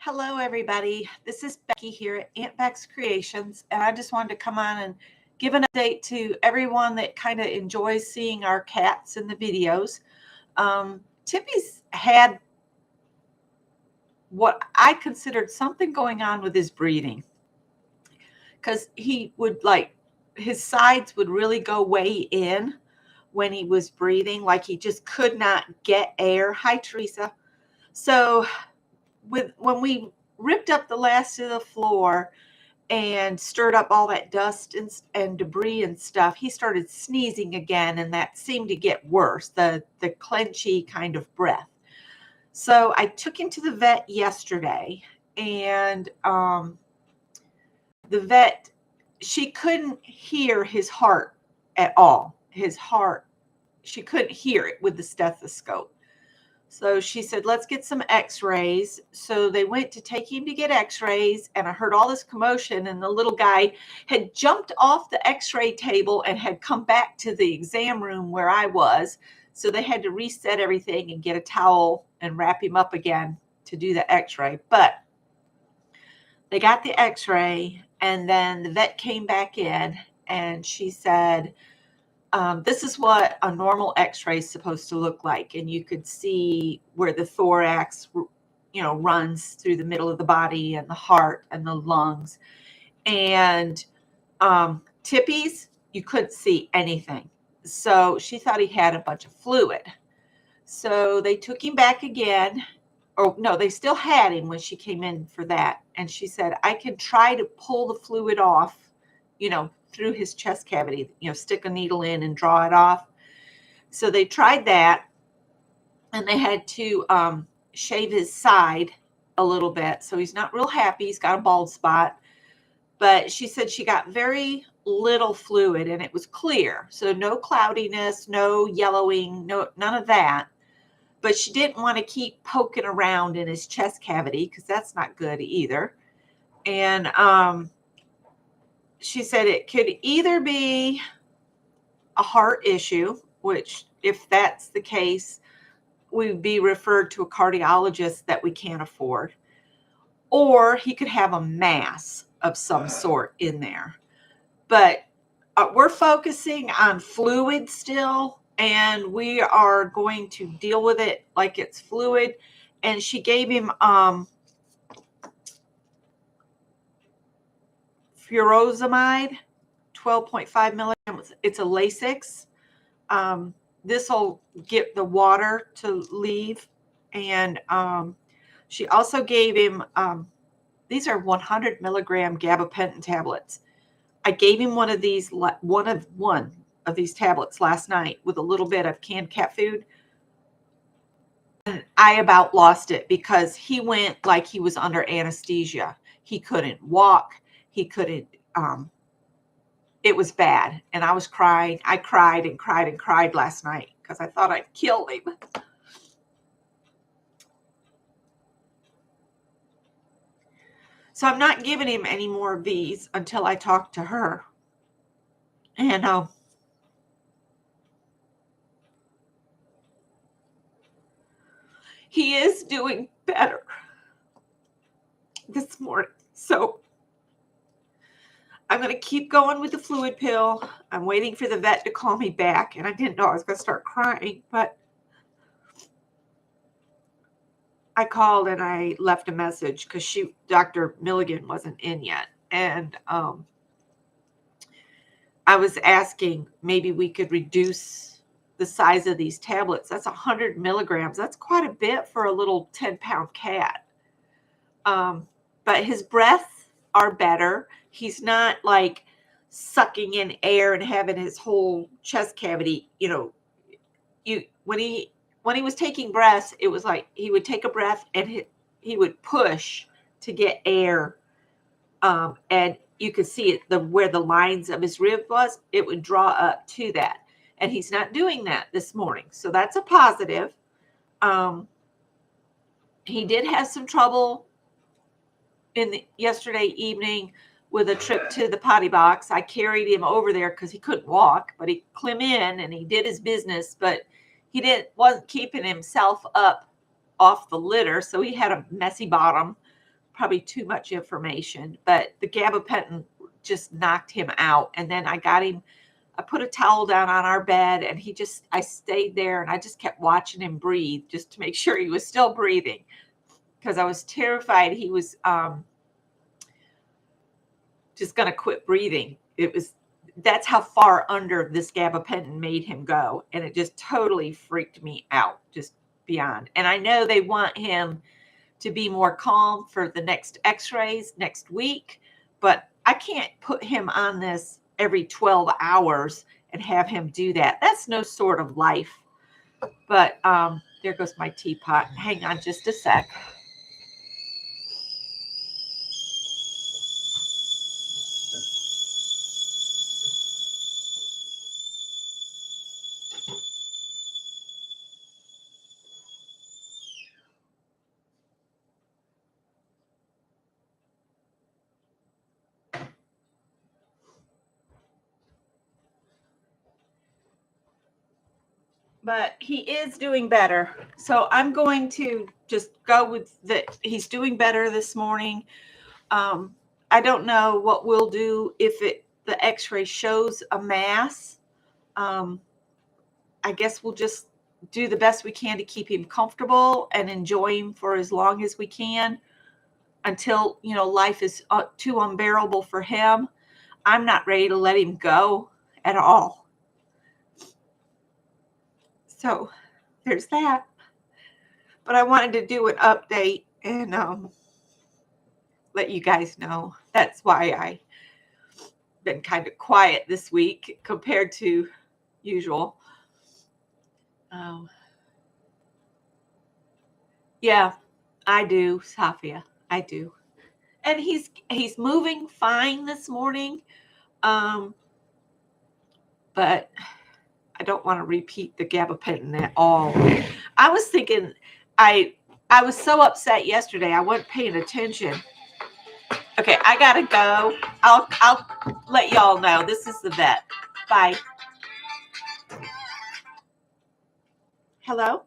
Hello, everybody. This is Becky here at Aunt Beck's Creations, and I just wanted to come on and give an update to everyone that kind of enjoys seeing our cats in the videos. Tippy's had what I considered something going on with his breathing, because he would his sides would really go way in when he was breathing, like he just could not get air. Hi, Teresa. So when we ripped up the last of the floor and stirred up all that dust and debris and stuff, he started sneezing again, and that seemed to get worse, the clenchy kind of breath. So I took him to the vet yesterday, and the vet, she couldn't hear his heart at all. His heart, she couldn't hear it with the stethoscope. So she said, let's get some x-rays. So they went to take him to get x-rays, and I heard all this commotion, and the little guy had jumped off the x-ray table and had come back to the exam room where I was. So they had to reset everything and get a towel and wrap him up again to do the x-ray. But they got the x-ray, and then the vet came back in, and she said, this is what a normal x-ray is supposed to look like. And you could see where the thorax, runs through the middle of the body, and the heart and the lungs. And Tippy's, you couldn't see anything. So she thought he had a bunch of fluid. So they took him back again. Or no, they still had him when she came in for that. And she said, I can try to pull the fluid off, through his chest cavity, stick a needle in and draw it off. So they tried that, and they had to shave his side a little bit. So he's not real happy. He's got a bald spot. But she said she got very little fluid, and it was clear. So no cloudiness, no yellowing, none of that. But she didn't want to keep poking around in his chest cavity, because that's not good either. And she said it could either be a heart issue, which if that's the case, we would be referred to a cardiologist that we can't afford, or he could have a mass of some sort in there. But we're focusing on fluid still, and we are going to deal with it like it's fluid. And she gave him furosemide, 12.5 milligrams. It's a Lasix. This will get the water to leave. And she also gave him, these are 100 milligram Gabapentin tablets. I gave him one of these tablets last night with a little bit of canned cat food. And I about lost it, because he went like he was under anesthesia. He couldn't walk. He couldn't, it was bad. And I was crying. I cried and cried and cried last night, because I thought I'd killed him. So I'm not giving him any more of these until I talk to her. And he is doing better this morning. So I'm going to keep going with the fluid pill. I'm waiting for the vet to call me back. And I didn't know I was going to start crying, but I called and I left a message, because Dr. Milligan wasn't in yet. And I was asking, maybe we could reduce the size of these tablets. That's 100 milligrams. That's quite a bit for a little 10-pound cat. But his breath are better. He's not like sucking in air and having his whole chest cavity, when he was taking breaths, it was like he would take a breath and he would push to get air. And you could see it, where the lines of his rib was, it would draw up to that. And he's not doing that this morning. So that's a positive. He did have some trouble yesterday evening with a trip to the potty box. I carried him over there because he couldn't walk, but he climbed in and he did his business, but wasn't keeping himself up off the litter. So he had a messy bottom. probably too much information, but the gabapentin just knocked him out. And then I put a towel down on our bed, and I stayed there, and I just kept watching him breathe just to make sure he was still breathing, because I was terrified he was just going to quit breathing. That's how far under this gabapentin made him go. And it just totally freaked me out, just beyond. And I know they want him to be more calm for the next x-rays next week, but I can't put him on this every 12 hours and have him do that. That's no sort of life. But there goes my teapot. Hang on just a sec. But he is doing better. So I'm going to just go with that. He's doing better this morning. I don't know what we'll do if the x-ray shows a mass. I guess we'll just do the best we can to keep him comfortable and enjoy him for as long as we can until, life is too unbearable for him. I'm not ready to let him go at all. So there's that. But I wanted to do an update and let you guys know. That's why I've been kind of quiet this week compared to usual. Yeah, I do, Safia. I do. And he's moving fine this morning. But I don't want to repeat the gabapentin at all. I was thinking, I was so upset yesterday. I wasn't paying attention. Okay, I gotta go. I'll let y'all know. This is the vet. Bye. Hello?